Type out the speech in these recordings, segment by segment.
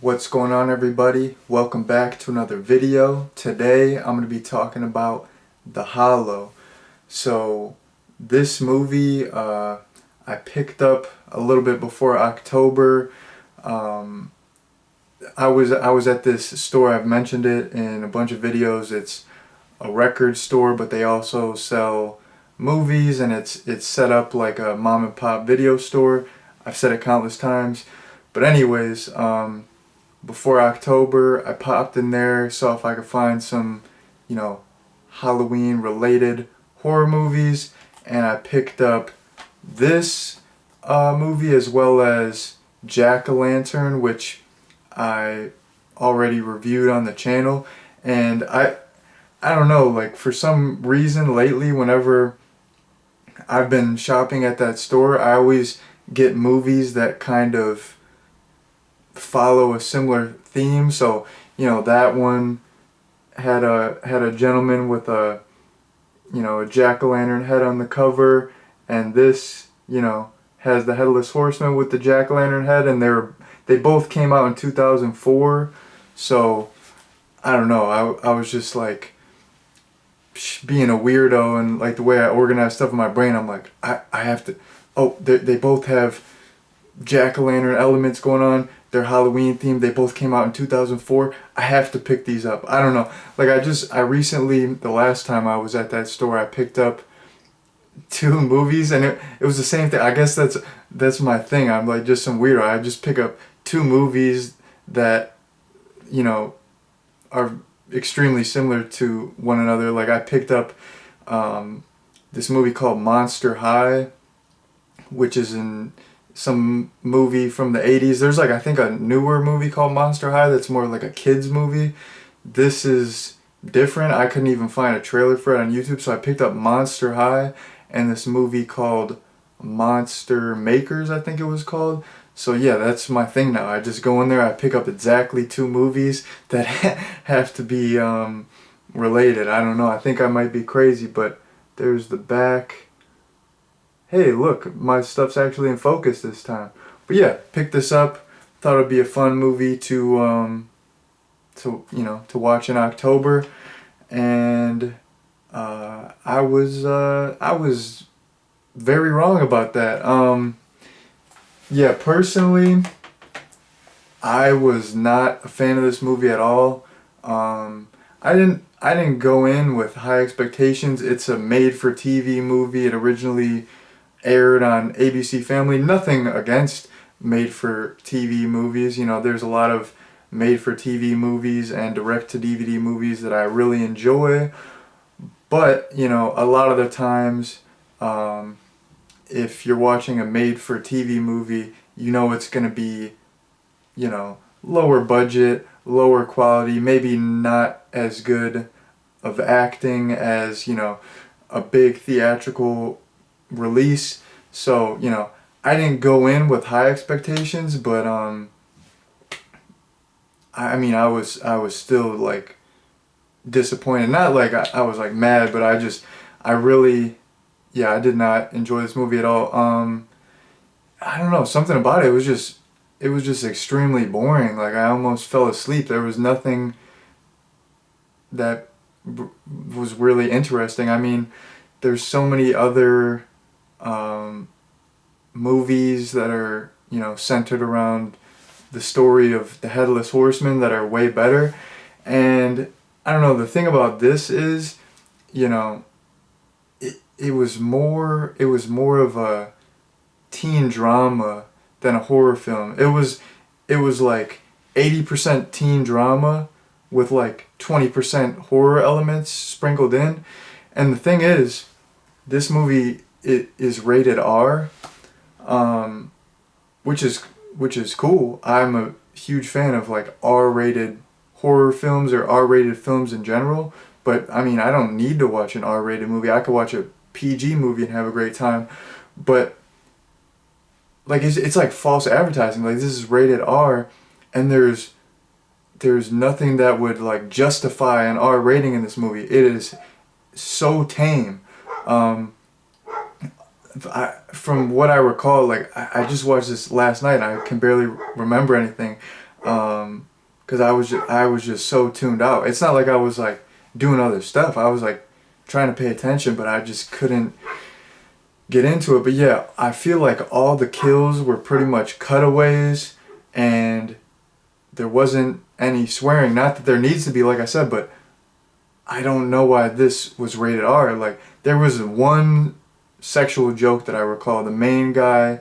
What's going on, everybody? Welcome back to another video. Today I'm going to be talking about The Hollow. So this movie I picked up a little bit before October. Um, I was at this store. I've mentioned it in a bunch of videos. It's a record store, but they also sell movies, and it's set up like a mom and pop video store. I've said it countless times. But anyways, before October, I popped in there, saw if I could find some, Halloween related horror movies, and I picked up this movie as well as Jack-o'-lantern, which I already reviewed on the channel. And I don't know, like for some reason lately, whenever I've been shopping at that store, I always get movies that kind of follow a similar theme. So, that one had a gentleman with a jack-o'-lantern head on the cover, and this, has the Headless Horseman with the jack-o'-lantern head, and they both came out in 2004. So, I don't know, I was just like being a weirdo, and like the way I organize stuff in my brain, I'm like, I have to, oh, they both have jack-o'-lantern elements going on. They're Halloween themed. They both came out in 2004. I have to pick these up. I don't know. Like I recently, the last time I was at that store, I picked up two movies, and it was the same thing. I guess that's my thing. I'm like just some weirdo. I just pick up two movies that, are extremely similar to one another. Like I picked up this movie called Monster High, which is in some movie from the 80s. There's like I think a newer movie called Monster High that's more like a kids movie. This is different. I couldn't even find a trailer for it on YouTube, so I picked up Monster High and this movie called Monster Makers, I think it was called. So yeah, that's my thing now. I just go in there, I pick up exactly two movies that have to be related. I don't know. I think I might be crazy, but there's the back. Hey, look, my stuff's actually in focus this time. But yeah, picked this up. Thought it'd be a fun movie to watch in October, and I was very wrong about that. Yeah, personally, I was not a fan of this movie at all. I didn't go in with high expectations. It's a made-for-TV movie. It originally aired on ABC Family. Nothing against made-for-TV movies. There's a lot of made-for-TV movies and direct-to-DVD movies that I really enjoy. But, a lot of the times, if you're watching a made-for-TV movie, it's going to be, lower budget, lower quality, maybe not as good of acting as, a big theatrical release. So, I didn't go in with high expectations, but I was still like disappointed. Not like I was like mad, but I really, yeah, I did not enjoy this movie at all. I don't know, something about it was just extremely boring. Like I almost fell asleep. There was nothing that was really interesting. I mean, there's so many other movies that are, centered around the story of the Headless Horseman that are way better. And I don't know, the thing about this is, it was more of a teen drama than a horror film. It was like 80% teen drama with like 20% horror elements sprinkled in. And the thing is, this movie it is rated R, which is cool. I'm a huge fan of like R-rated horror films or R-rated films in general. But I mean, I don't need to watch an R-rated movie. I could watch a PG movie and have a great time. But like it's like false advertising. Like this is rated R, and there's nothing that would like justify an R rating in this movie. It is so tame. From what I recall, like I just watched this last night and I can barely remember anything. because I was just so tuned out. It's not like I was like doing other stuff. I was like trying to pay attention, but I just couldn't get into it. But yeah, I feel like all the kills were pretty much cutaways, and there wasn't any swearing. Not that there needs to be, like I said, but I don't know why this was rated R. Like, there was one sexual joke that I recall. The main guy,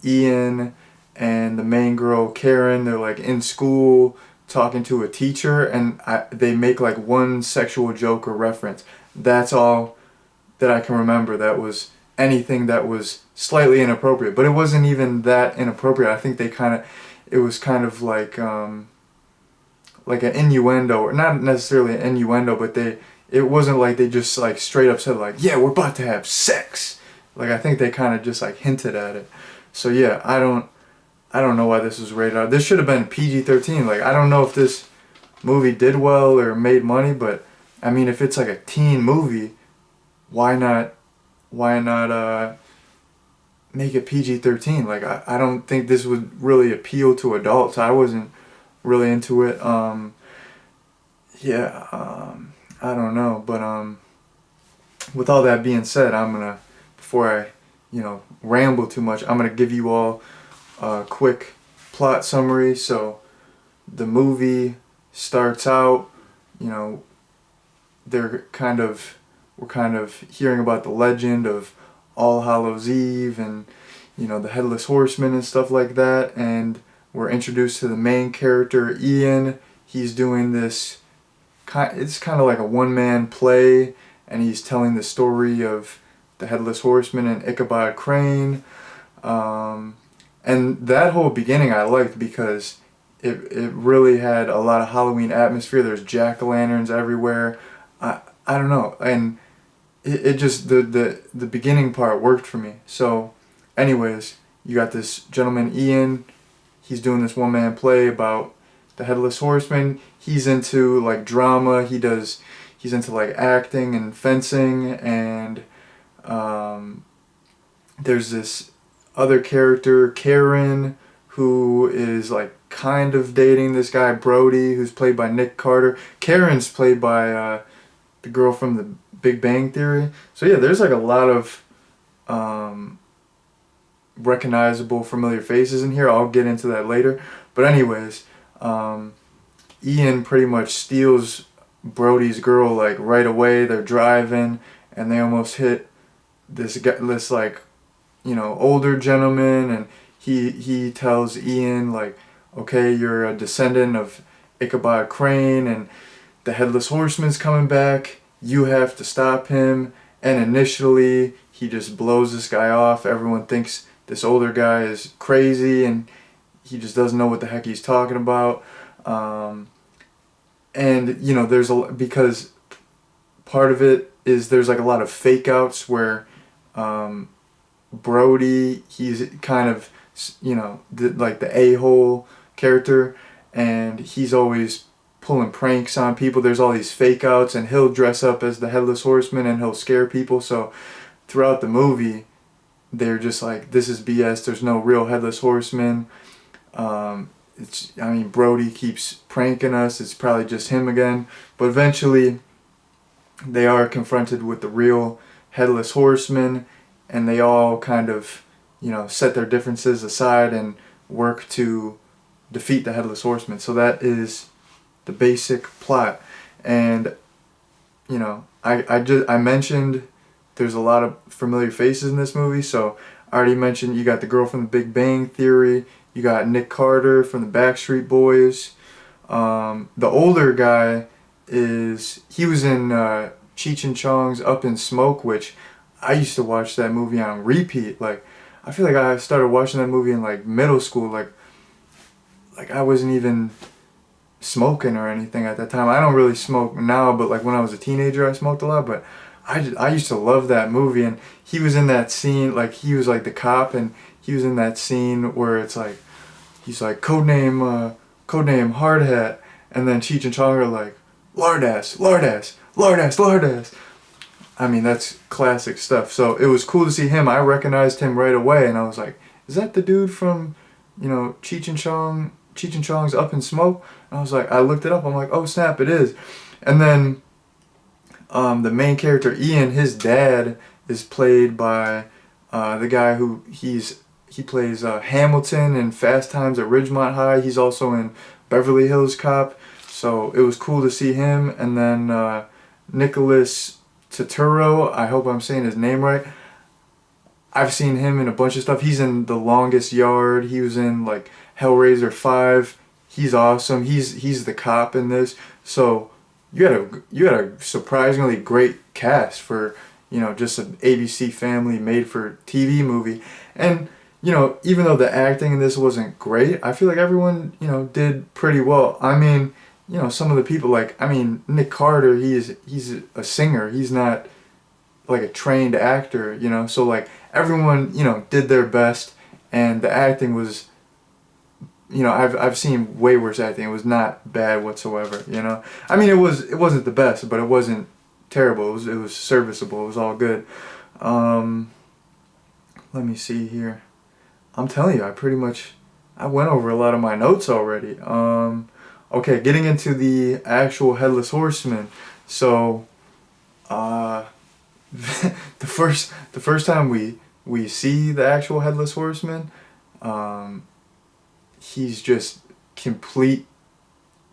Ian, and the main girl, Karen, they're like in school talking to a teacher, and they make like one sexual joke or reference. That's all that I can remember that was anything that was slightly inappropriate. But it wasn't even that inappropriate. I think it was kind of like an innuendo, or not necessarily an innuendo, but it wasn't like they just like straight up said like, yeah, we're about to have sex. Like, I think they kind of just like hinted at it. So yeah, I don't know why this was rated R. This should have been PG-13. Like, I don't know if this movie did well or made money, but I mean, if it's like a teen movie, why not make it PG-13? Like, I don't think this would really appeal to adults. I wasn't really into it. I don't know, but with all that being said, before I ramble too much, I'm gonna give you all a quick plot summary. So the movie starts out, we're kind of hearing about the legend of All Hallows Eve and the Headless Horsemen and stuff like that, and we're introduced to the main character, Ian. He's doing this it's kind of like a one-man play, and he's telling the story of the Headless Horseman and Ichabod Crane. And that whole beginning I liked because it really had a lot of Halloween atmosphere. There's jack-o'-lanterns everywhere. I don't know, and it just the beginning part worked for me. So anyways, you got this gentleman, Ian. He's doing this one-man play about the Headless Horseman. He's into like drama. He's into like acting and fencing, and there's this other character, Karen, who is like kind of dating this guy Brody, who's played by Nick Carter. Karen's played by the girl from the Big Bang Theory. So yeah, there's like a lot of recognizable, familiar faces in here. I'll get into that later. But anyways, Ian pretty much steals Brody's girl like right away. They're driving and they almost hit this like older gentleman, and he tells Ian like, okay, you're a descendant of Ichabod Crane and the Headless Horseman's coming back. You have to stop him. And initially he just blows this guy off. Everyone thinks this older guy is crazy and he just doesn't know what the heck he's talking about. And there's because part of it is there's like a lot of fake outs where Brody, he's kind of like the a-hole character, and he's always pulling pranks on people. There's all these fake outs, and he'll dress up as the Headless Horseman and he'll scare people. So throughout the movie they're just like, this is BS, there's no real Headless Horseman. Brody keeps pranking us, it's probably just him again. But eventually they are confronted with the real Headless Horseman, and they all kind of set their differences aside and work to defeat the Headless Horseman. So that is the basic plot. And I mentioned there's a lot of familiar faces in this movie. So I already mentioned you got the girl from the Big Bang Theory, you got Nick Carter from the Backstreet Boys. The older guy he was in Cheech and Chong's Up in Smoke, which I used to watch that movie on repeat. Like, I feel like I started watching that movie in like middle school. Like I wasn't even smoking or anything at that time. I don't really smoke now, but like when I was a teenager I smoked a lot. But I used to love that movie, and he was in that scene, like he was like the cop, and he was in that scene where it's like he's like codename Hard Hat, and then Cheech and Chong are like Lardass, Lardass, Lardass, Lardass. I mean, that's classic stuff. So it was cool to see him. I recognized him right away, and I was like, is that the dude from Cheech and Chong Cheech and Chong's Up in Smoke? And I was like, I looked it up. I'm like, oh snap, it is. And then the main character Ian, his dad is played by the guy who he plays Hamilton in Fast Times at Ridgemont High. He's also in Beverly Hills Cop. So it was cool to see him. And then Nicholas Turturro, I hope I'm saying his name right. I've seen him in a bunch of stuff. He's in The Longest Yard. He was in like Hellraiser 5. He's awesome. He's the cop in this. So you got a surprisingly great cast for, you know, just an ABC Family made for TV movie. And, you know, even though the acting in this wasn't great, I feel like everyone, you know, did pretty well. I mean, you know, some of the people, like, I mean, Nick Carter, he's a singer. He's not like a trained actor, you know. So like everyone, you know, did their best, and the acting was, you know, I've seen way worse acting. It was not bad whatsoever, you know. I mean, it wasn't the best, but it wasn't terrible. It was serviceable. It was all good. Let me see here. I'm telling you, I went over a lot of my notes already. Okay, getting into the actual Headless Horseman. So, the first time we see the actual Headless Horseman, he's just completely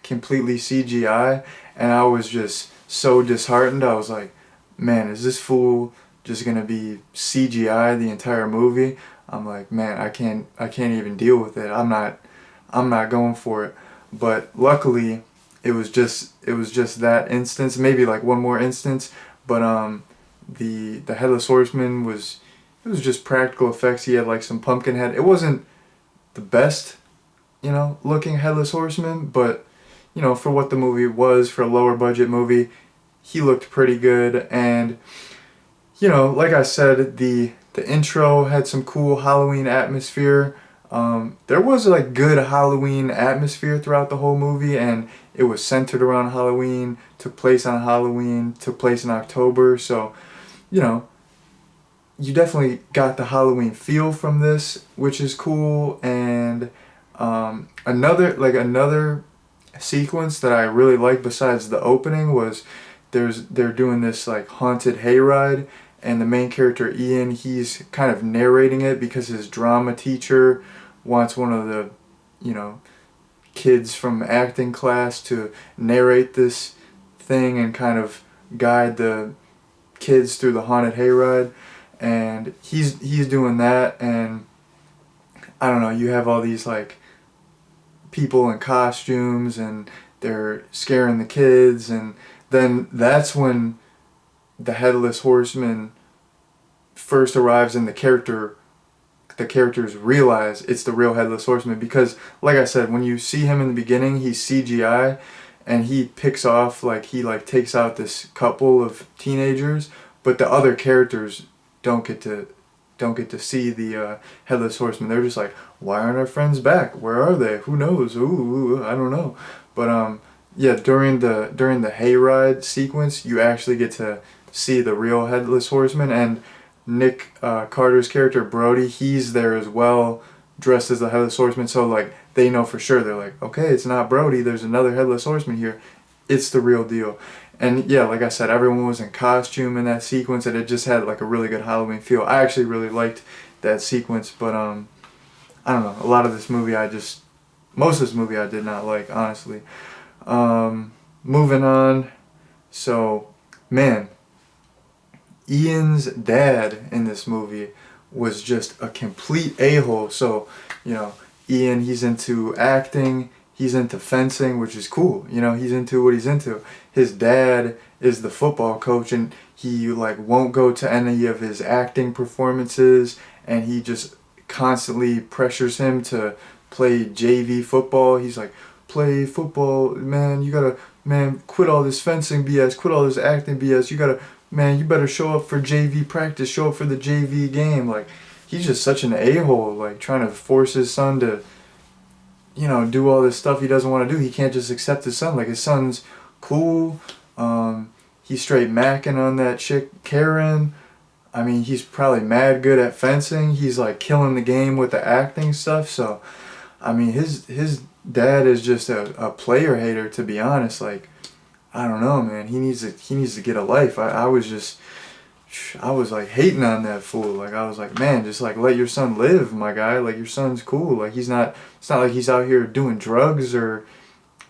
CGI, and I was just so disheartened. I was like, man, is this fool just gonna be CGI the entire movie? I'm like, man, I can't even deal with it. I'm not going for it. But luckily, it was just that instance, maybe like one more instance, but the Headless Horseman was just practical effects. He had like some pumpkin head. It wasn't the best, you know, looking Headless Horseman, but, you know, for what the movie was, for a lower budget movie, he looked pretty good. And, you know, like I said, the intro had some cool Halloween atmosphere. There was like good Halloween atmosphere throughout the whole movie, and it was centered around Halloween, took place on Halloween, took place in October. So, you know, you definitely got the Halloween feel from this, which is cool. And another sequence that I really like besides the opening was they're doing this like haunted hayride, and the main character Ian, he's kind of narrating it because his drama teacher wants one of the, you know, kids from acting class to narrate this thing and kind of guide the kids through the haunted hayride. And he's doing that, and I don't know, you have all these like people in costumes, and they're scaring the kids, and then that's when the Headless Horseman first arrives, and the characters realize it's the real Headless Horseman, because like I said, when you see him in the beginning, he's CGI, and he picks off, like, he like takes out this couple of teenagers, but the other characters don't get to see the Headless Horseman. They're just like, why aren't our friends back? Where are they? Who knows? Ooh, I don't know. But yeah, during the hayride sequence, you actually get to see the real Headless Horseman, and Nick Carter's character Brody, he's there as well, dressed as the Headless Horseman. So like they know for sure. They're like, okay, it's not Brody. There's another Headless Horseman here. It's the real deal. And yeah, like I said, everyone was in costume in that sequence, and it just had like a really good Halloween feel. I actually really liked that sequence, but I don't know. A lot of this movie, most of this movie I did not like, honestly. Moving on. So, man, Ian's dad in this movie was just a complete a-hole. So, you know, Ian, he's into acting, he's into fencing, which is cool. You know, he's into what he's into. His dad is the football coach, and he like won't go to any of his acting performances, and he just constantly pressures him to play JV football. He's like, play football, man, you gotta, man, quit all this fencing BS, quit all this acting BS, you gotta, man, you better show up for JV practice, show up for the JV game. Like, he's just such an a-hole, like trying to force his son to, you know, do all this stuff he doesn't want to do. He can't just accept his son. Like, his son's cool. He's straight macking on that chick Karen. I mean, he's probably mad good at fencing. He's like killing the game with the acting stuff. So I mean, his dad is just a player hater, to be honest. Like, I don't know, man. He needs to get a life. I was like hating on that fool. Like, I was like, man, just like let your son live, my guy. Like, your son's cool. Like, he's not. It's not like he's out here doing drugs or,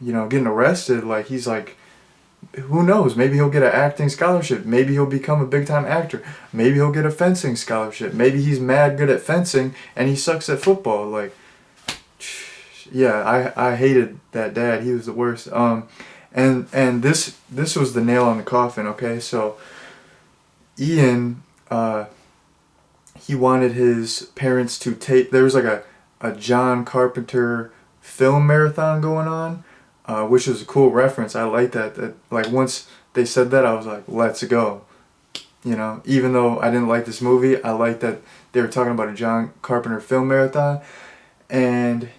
getting arrested. Like, he's like, who knows? Maybe he'll get an acting scholarship. Maybe he'll become a big time actor. Maybe he'll get a fencing scholarship. Maybe he's mad good at fencing and he sucks at football. Like, yeah, I hated that dad. He was the worst. And this was the nail on the coffin. Okay, so Ian, he wanted his parents to tape. There was like a John Carpenter film marathon going on, which was a cool reference. I like that. That, like, once they said that, I was like, let's go. Even though I didn't like this movie, I liked that they were talking about a John Carpenter film marathon. And,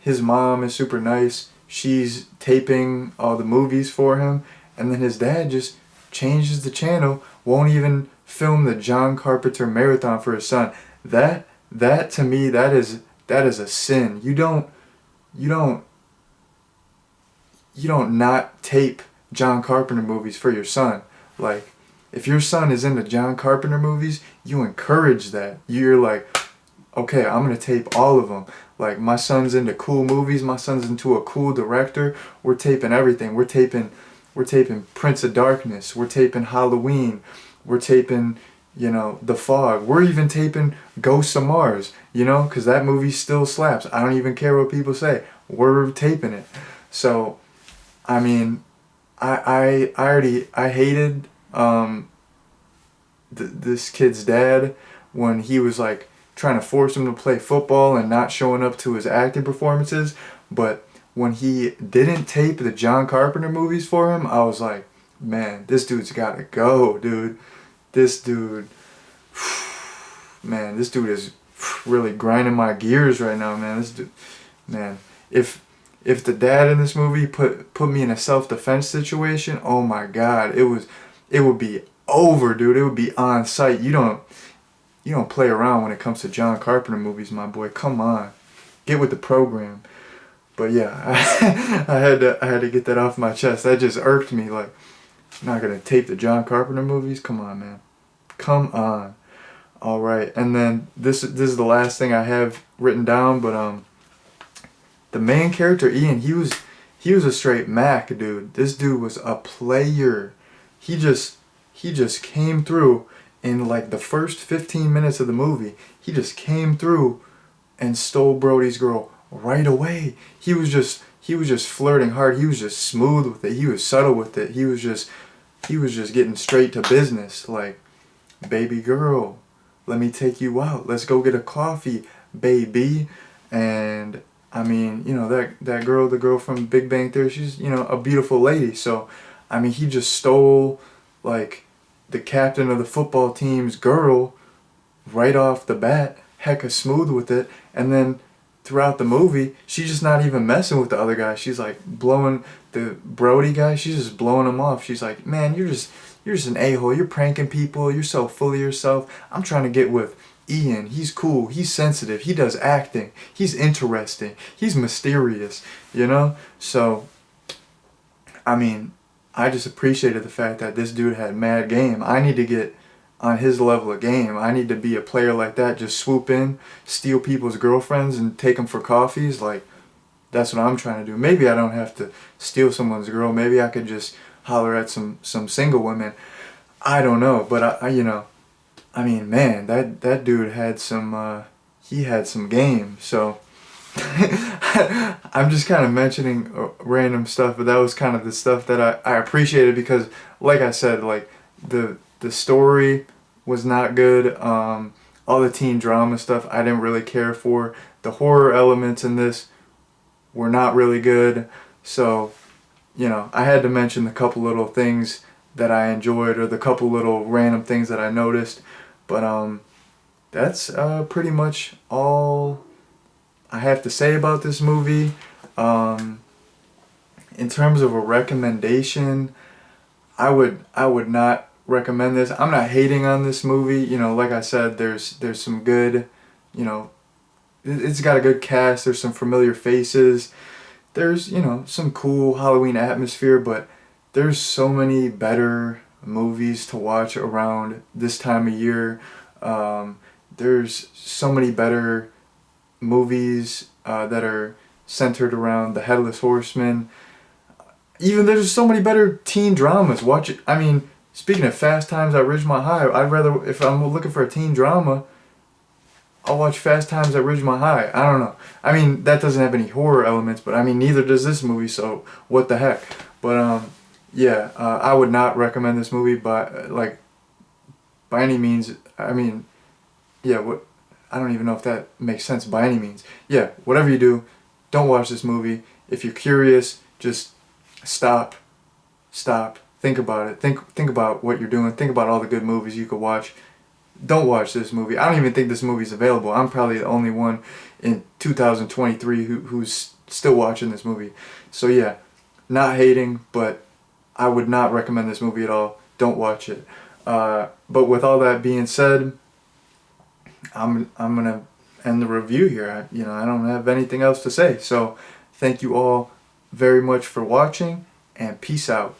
his mom is super nice. She's taping all the movies for him. And then his dad just changes the channel, won't even film the John Carpenter marathon for his son. That to me, that is a sin. You don't not tape John Carpenter movies for your son. Like, if your son is into John Carpenter movies, you encourage that. You're like, okay, I'm gonna tape all of them. Like, my son's into cool movies. My son's into a cool director. We're taping everything. We're taping Prince of Darkness. We're taping Halloween. We're taping, The Fog. We're even taping Ghosts of Mars. Because that movie still slaps. I don't even care what people say. We're taping it. So, I mean, I hated this kid's dad when he was like trying to force him to play football and not showing up to his acting performances. But when he didn't tape the John Carpenter movies for him, I was like, man, this dude's gotta go, dude. This dude, man, this dude is really grinding my gears right now, man. This dude, man, if the dad in this movie put me in a self-defense situation, oh my God, it would be over, dude. It would be on site. You don't play around when it comes to John Carpenter movies, my boy. Come on, get with the program. But yeah, I had to get that off my chest. That just irked me. Like, I'm not gonna tape the John Carpenter movies. Come on, man. Come on. All right, and then this is the last thing I have written down. But the main character Ian, he was a straight Mac, dude. This dude was a player. He just came through in like the first 15 minutes of the movie. He just came through and stole Brody's girl right away. He was just flirting hard. He was just smooth with it. He was subtle with it. He was just getting straight to business. Like, baby girl, let me take you out. Let's go get a coffee, baby. And I mean, that girl, the girl from Big Bang Theory, she's, a beautiful lady. So, I mean, he just stole, like, the captain of the football team's girl right off the bat, hecka smooth with it. And then throughout the movie, she's just not even messing with the other guy. She's like blowing the Brody guy. She's just blowing him off. She's like, man, you're just an a-hole. You're pranking people. You're so full of yourself. I'm trying to get with Ian. He's cool. He's sensitive. He does acting. He's interesting. He's mysterious, So, I mean, I just appreciated the fact that this dude had mad game. I need to get on his level of game. I need to be a player like that. Just swoop in, steal people's girlfriends, and take them for coffees. Like, that's what I'm trying to do. Maybe I don't have to steal someone's girl. Maybe I could just holler at some single women. I don't know. But I mean, man, that dude had some. He had some game. So I'm just kind of mentioning random stuff, but that was kind of the stuff that I appreciated because, like I said, like the story was not good. All the teen drama stuff I didn't really care for. The horror elements in this were not really good. So, I had to mention the couple little things that I enjoyed or the couple little random things that I noticed. But that's pretty much all I have to say about this movie. In terms of a recommendation, I would not recommend this. I'm not hating on this movie. Like I said, there's some good, it's got a good cast. There's some familiar faces. There's, you know, some cool Halloween atmosphere, but there's so many better movies to watch around this time of year. There's so many better movies that are centered around the Headless Horsemen. Even there's so many better teen dramas. Watch it. I mean, speaking of Fast Times at Ridgemont High, I'd rather, if I'm looking for a teen drama, I'll watch Fast Times at Ridgemont High. I don't know. I mean, that doesn't have any horror elements, but I mean, neither does this movie, so what the heck. But yeah, I would not recommend this movie by any means. I mean, yeah, what, I don't even know if that makes sense by any means. Yeah, whatever you do, don't watch this movie. If you're curious, just stop, think about it. Think about what you're doing. Think about all the good movies you could watch. Don't watch this movie. I don't even think this movie's available. I'm probably the only one in 2023 who's still watching this movie. So yeah, not hating, but I would not recommend this movie at all. Don't watch it. But with all that being said, I'm gonna end the review here. I don't have anything else to say. So thank you all very much for watching, and peace out.